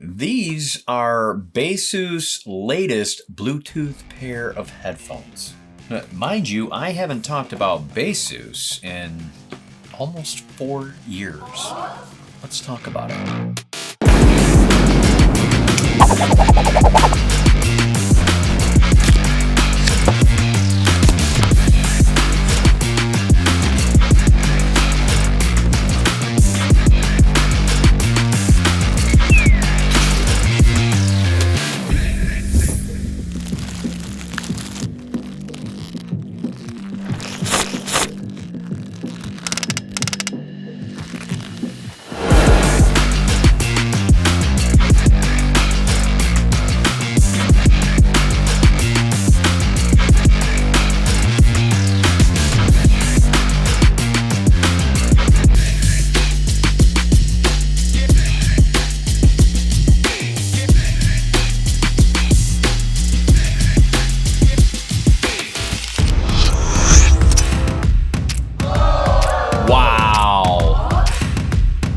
These are BASEUS' latest Bluetooth pair of headphones. Now, mind you, I haven't talked about BASEUS in almost 4 years. Let's talk about it.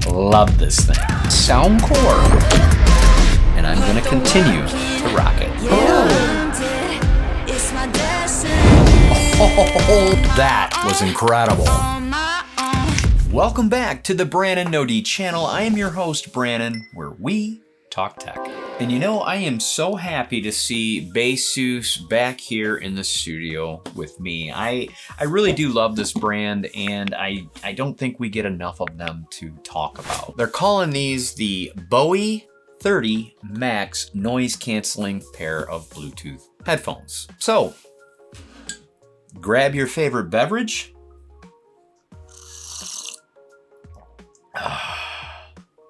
Love this thing. Sound core. And I'm gonna continue to rock it. Oh, that was incredible. Welcome back to the Brannon No channel. I am your host, Brannon, where we talk tech. And you know, I am so happy to see BASEUS back here in the studio with me. I really do love this brand, and I don't think we get enough of them to talk about. They're calling these the Bowie 30 Max noise canceling pair of Bluetooth headphones. So, grab your favorite beverage.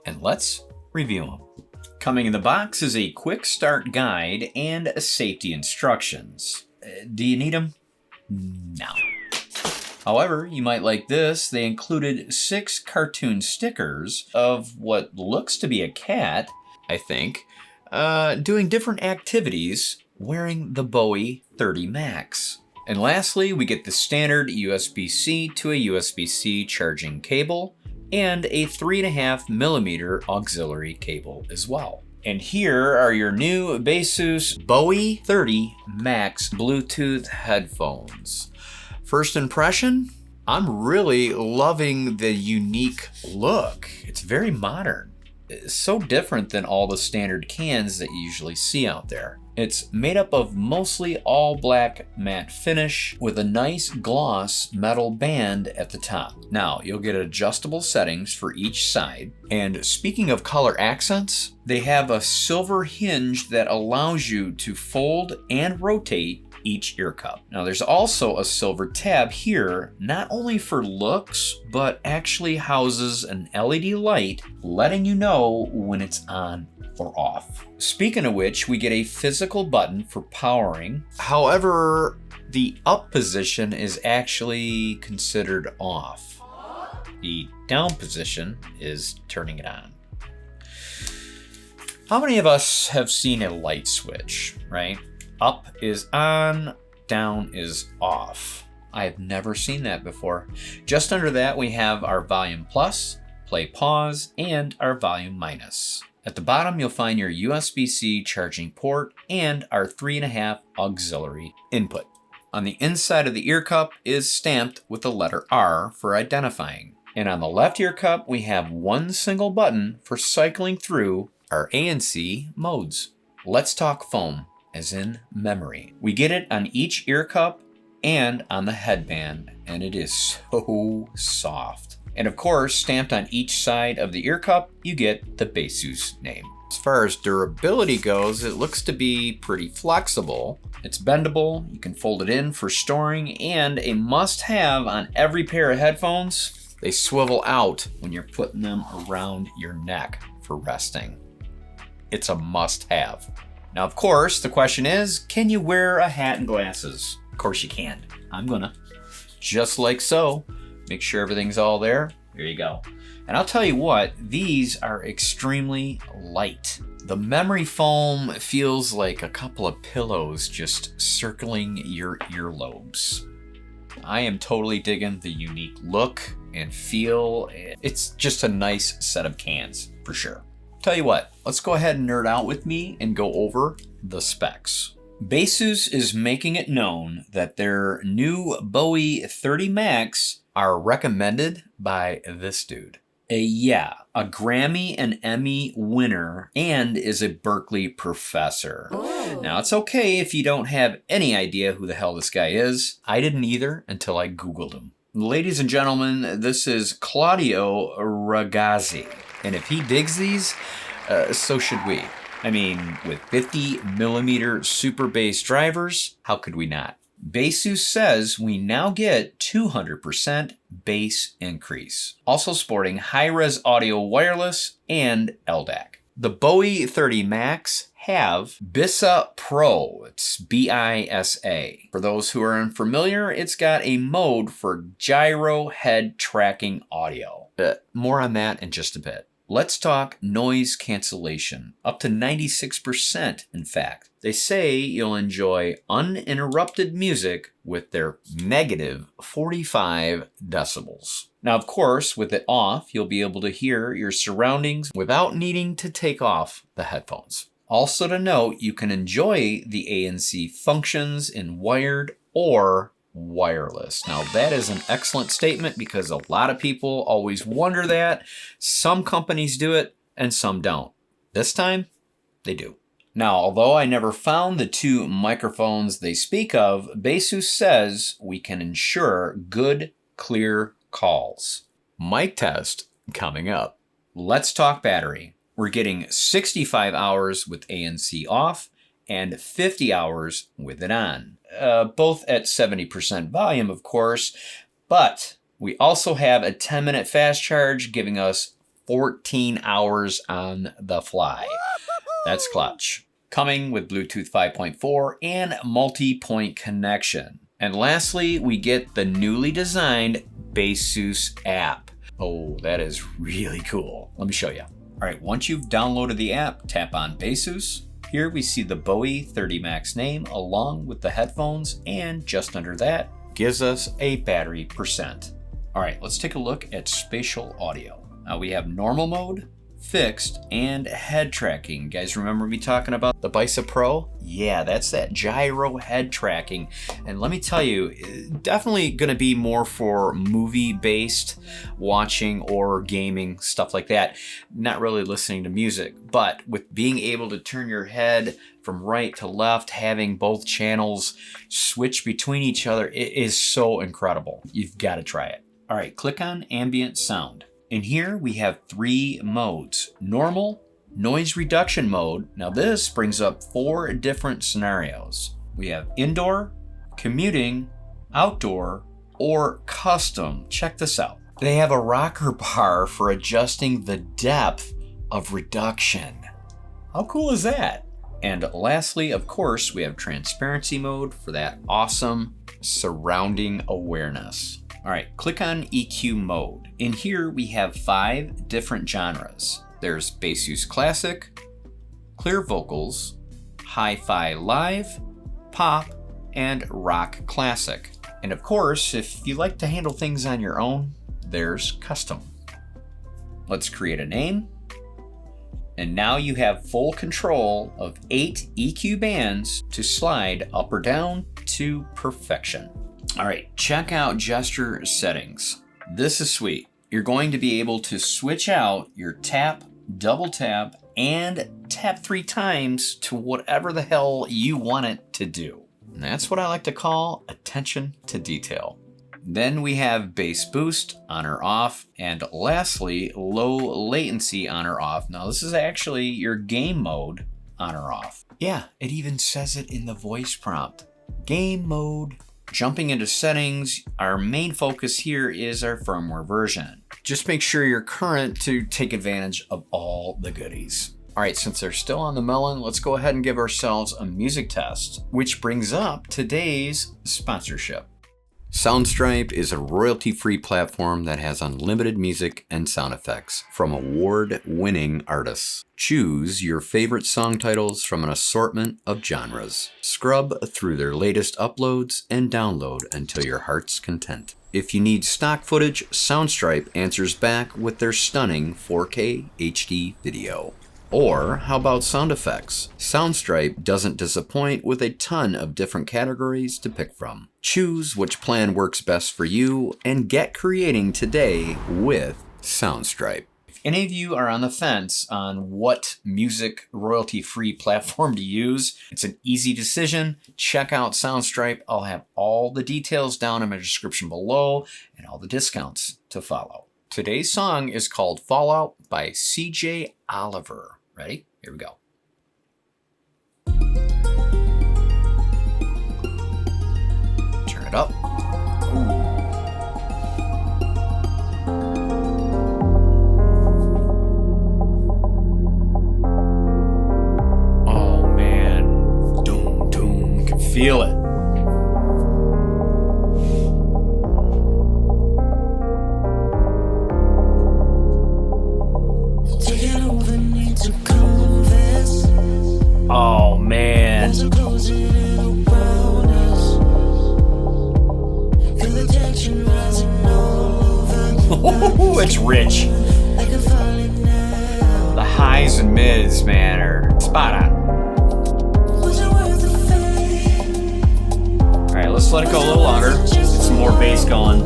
And let's review them. Coming in the box is a quick start guide and safety instructions. Do you need them? No. However, you might like this. They included 6 cartoon stickers of what looks to be a cat, I think, doing different activities wearing the Bowie 30 Max. And lastly, we get the standard USB-C to a USB-C charging cable, and a 3.5mm auxiliary cable as well. And here are your new BASEUS Bowie 30 Max Bluetooth headphones. First impression, I'm really loving the unique look. It's very modern. It's so different than all the standard cans that you usually see out there. It's made up of mostly all black matte finish with a nice gloss metal band at the top. Now, you'll get adjustable settings for each side. And speaking of color accents, they have a silver hinge that allows you to fold and rotate each ear cup. Now, there's also a silver tab here, not only for looks, but actually houses an LED light letting you know when it's on or off. Speaking of which, we get a physical button for powering. However, the up position is actually considered off. The down position is turning it on. How many of us have seen a light switch, right? Up is on, down is off. I have never seen that before. Just under that, we have our volume plus, play pause, and our volume minus. At the bottom, you'll find your USB-C charging port and our 3.5 auxiliary input. On the inside of the ear cup is stamped with the letter R for identifying. And on the left ear cup, we have one single button for cycling through our ANC modes. Let's talk foam, as in memory. We get it on each ear cup and on the headband, and it is so soft. And of course, stamped on each side of the ear cup, you get the BASEUS name. As far as durability goes, it looks to be pretty flexible. It's bendable, you can fold it in for storing, and a must-have on every pair of headphones, they swivel out when you're putting them around your neck for resting. It's a must-have. Now, of course, the question is, can you wear a hat and glasses? Of course you can. I'm gonna. Just like so. Make sure everything's all there. There you go. And I'll tell you what, these are extremely light. The memory foam feels like a couple of pillows just circling your earlobes. I am totally digging the unique look and feel. It's just a nice set of cans, for sure. Tell you what, let's go ahead and nerd out with me and go over the specs. BASEUS is making it known that their new Bowie 30 Max are recommended by this dude. A Grammy and Emmy winner and is a Berkeley professor. Now, it's okay if you don't have any idea who the hell this guy is. I didn't either until I Googled him. Ladies and gentlemen, this is Claudio Ragazzi. And if he digs these, so should we. I mean, with 50mm super bass drivers, how could we not? BASEUS says we now get 200% bass increase. Also sporting high-res audio wireless and LDAC. The Bowie 30 Max have BISA Pro. It's B-I-S-A. For those who are unfamiliar, it's got a mode for gyro head tracking audio. More on that in just a bit. Let's talk noise cancellation, up to 96% in fact. They say you'll enjoy uninterrupted music with their negative 45 decibels. Now, of course, with it off, you'll be able to hear your surroundings without needing to take off the headphones. Also to note, you can enjoy the ANC functions in wired or wireless. Now that is an excellent statement because a lot of people always wonder that. Some companies do it and some don't. This time, they do. Now, although I never found the two microphones they speak of, BASEUS says we can ensure good, clear calls. Mic test coming up. Let's talk battery. We're getting 65 hours with ANC off and 50 hours with it on. Both at 70% volume, of course, but we also have a 10-minute fast charge giving us 14 hours on the fly. That's clutch. Coming with Bluetooth 5.4 and multi-point connection. And lastly, we get the newly designed BASEUS app. Oh, that is really cool. Let me show you. All right, once you've downloaded the app, tap on BASEUS. Here we see the Bowie 30 Max name along with the headphones, and just under that gives us a battery percent. All right, let's take a look at spatial audio. Now we have normal mode, fixed, and head tracking. You guys remember me talking about the BISA Pro? Yeah, that's that gyro head tracking. And let me tell you, definitely gonna be more for movie-based watching or gaming, stuff like that. Not really listening to music, but with being able to turn your head from right to left, having both channels switch between each other, it is so incredible. You've gotta try it. All right, click on ambient sound. In here, we have 3 modes. Normal, noise reduction mode. Now this brings up 4 different scenarios. We have indoor, commuting, outdoor, or custom. Check this out. They have a rocker bar for adjusting the depth of reduction. How cool is that? And lastly, of course, we have transparency mode for that awesome surrounding awareness. All right, click on EQ mode. In here, we have 5 different genres. There's BASEUS Classic, Clear Vocals, Hi-Fi Live, Pop, and Rock Classic. And of course, if you like to handle things on your own, there's Custom. Let's create a name. And now you have full control of 8 EQ bands to slide up or down to perfection. All right, check out gesture settings. This is sweet. You're going to be able to switch out your tap, double tap, and tap 3 times to whatever the hell you want it to do. And that's what I like to call attention to detail. Then we have bass boost on or off, and lastly, low latency on or off. Now this is actually your game mode on or off. Yeah, it even says it in the voice prompt. Game mode. Jumping into settings, our main focus here is our firmware version. Just make sure you're current to take advantage of all the goodies. All right, since they're still on the melon, let's go ahead and give ourselves a music test, which brings up today's sponsorship. Soundstripe is a royalty-free platform that has unlimited music and sound effects from award-winning artists. Choose your favorite song titles from an assortment of genres. Scrub through their latest uploads and download until your heart's content. If you need stock footage, Soundstripe answers back with their stunning 4K HD video. Or how about sound effects? Soundstripe doesn't disappoint with a ton of different categories to pick from. Choose which plan works best for you and get creating today with Soundstripe. If any of you are on the fence on what music royalty-free platform to use, it's an easy decision. Check out Soundstripe. I'll have all the details down in my description below and all the discounts to follow. Today's song is called Fallout by CJ Oliver. Ready? Here we go. Turn it up. Ooh. Oh man. Doom, doom. You can feel it. Oh man. Ooh, it's rich. The highs and mids, man, are spot on. Alright, let's let it go a little longer. Get some more bass going.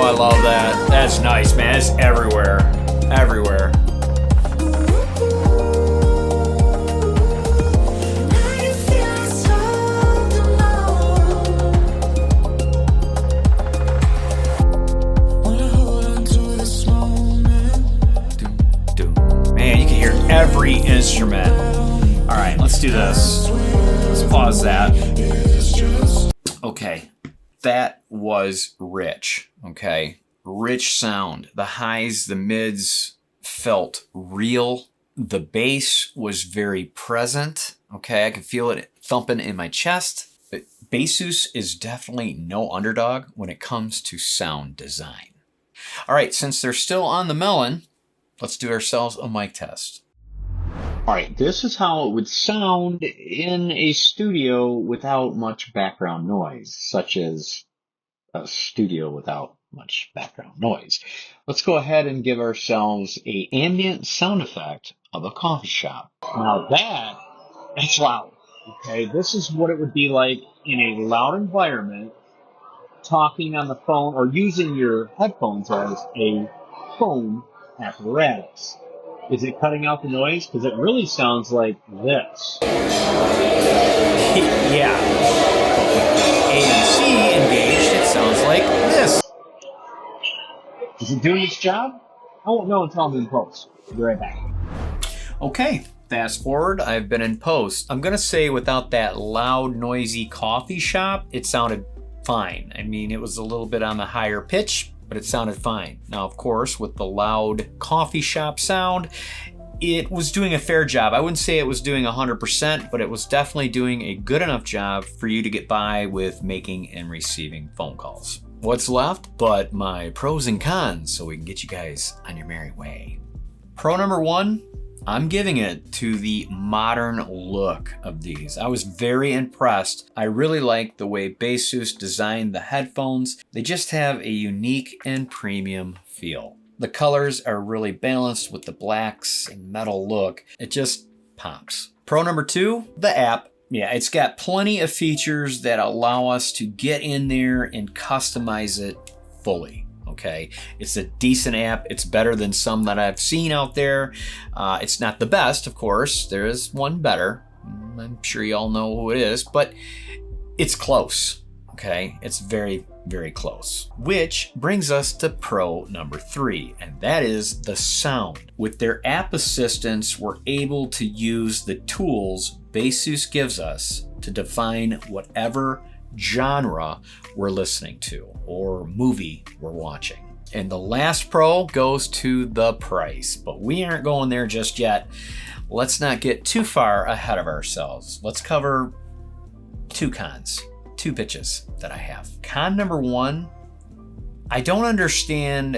I love that. That's nice, man. It's everywhere. Everywhere. Man, you can hear every instrument. All right, let's do this. Let's pause that. Okay. That was rich, okay? Rich sound. The highs, the mids felt real. The bass was very present, okay? I could feel it thumping in my chest. But BASEUS is definitely no underdog when it comes to sound design. All right, since they're still on the melon, let's do ourselves a mic test. All right, this is how it would sound in a studio without much background noise, such as a studio without much background noise. Let's go ahead and give ourselves an ambient sound effect of a coffee shop. Now that's loud, okay? This is what it would be like in a loud environment, talking on the phone or using your headphones as a phone apparatus. Is it cutting out the noise? Because it really sounds like this. Yeah. ANC engaged, it sounds like this. Is it doing its job? I won't know until I'm in post. I'll be right back. Okay, fast forward, I've been in post. I'm gonna say without that loud, noisy coffee shop, it sounded fine. I mean, it was a little bit on the higher pitch, but it sounded fine. Now, of course, with the loud coffee shop sound, it was doing a fair job. I wouldn't say it was doing 100%, but it was definitely doing a good enough job for you to get by with making and receiving phone calls. What's left but my pros and cons so we can get you guys on your merry way. Pro number one, I'm giving it to the modern look of these. I was very impressed. I really like the way BASEUS designed the headphones. They just have a unique and premium feel. The colors are really balanced with the blacks and metal look. It just pops. Pro number two, the app. Yeah, it's got plenty of features that allow us to get in there and customize it fully. Okay, it's a decent app. It's better than some that I've seen out there. It's not the best, of course. There is one better. I'm sure you all know who it is, but it's close. Okay, it's very, very close. Which brings us to pro number three, and that is the sound. With their app assistants, we're able to use the tools BASEUS gives us to define whatever genre we're listening to or movie we're watching. And the last pro goes to the price, but we aren't going there just yet. Let's not get too far ahead of ourselves. Let's cover two cons, two pitches that I have. Con number one, I don't understand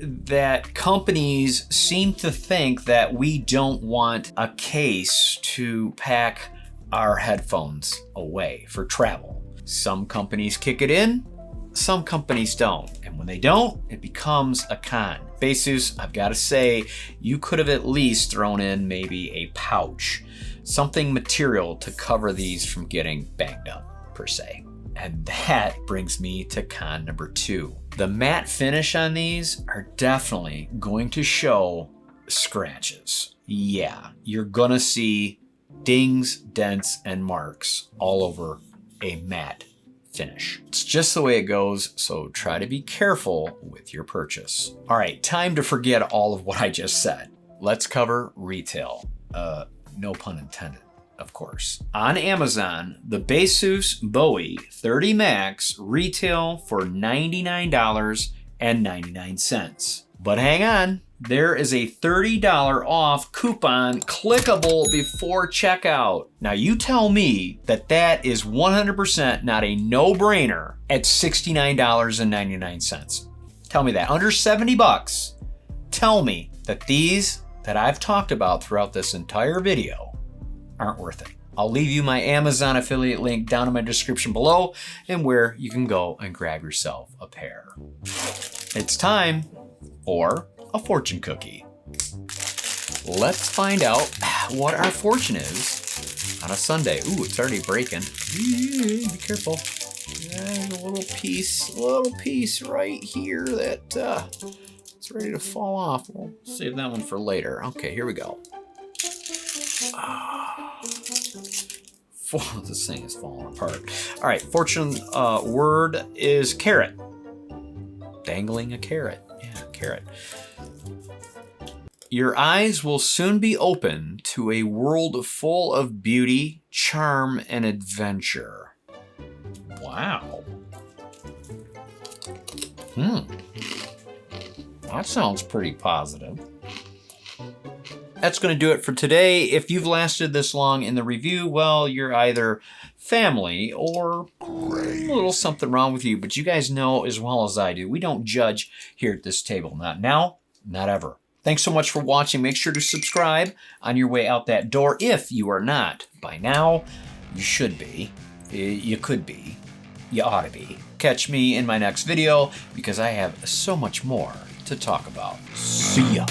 that companies seem to think that we don't want a case to pack our headphones away for travel. Some companies kick it in, some companies don't. And when they don't, it becomes a con. BASEUS, I've got to say, you could have at least thrown in maybe a pouch, something material to cover these from getting banged up, per se. And that brings me to con number 2. The matte finish on these are definitely going to show scratches. Yeah, you're gonna see dings, dents, and marks all over a matte finish. It's just the way it goes, so try to be careful with your purchase. All right, time to forget all of what I just said. Let's cover retail. No pun intended, of course. On Amazon, the BASEUS Bowie 30 Max retail for $99.99. But hang on, there is a $30 off coupon clickable before checkout. Now you tell me that that is 100% not a no-brainer at $69.99. Tell me that, under 70 bucks. Tell me that these that I've talked about throughout this entire video aren't worth it. I'll leave you my Amazon affiliate link down in my description below and where you can go and grab yourself a pair. It's time for a fortune cookie. Let's find out what our fortune is on a Sunday. Ooh, it's already breaking. Be careful. There's a little piece right here that it's ready to fall off. We'll save that one for later. Okay, here we go. This thing is falling apart. All right, fortune word is carrot. Dangling a carrot. Yeah, carrot. Your eyes will soon be open to a world full of beauty, charm, and adventure. Wow. That sounds pretty positive. That's going to do it for today. If you've lasted this long in the review, well, you're either family or a little something wrong with you. But you guys know as well as I do, we don't judge here at this table. Not now, not ever. Thanks so much for watching. Make sure to subscribe on your way out that door. If you are not by now, you should be. You could be. You ought to be. Catch me in my next video because I have so much more to talk about. See ya.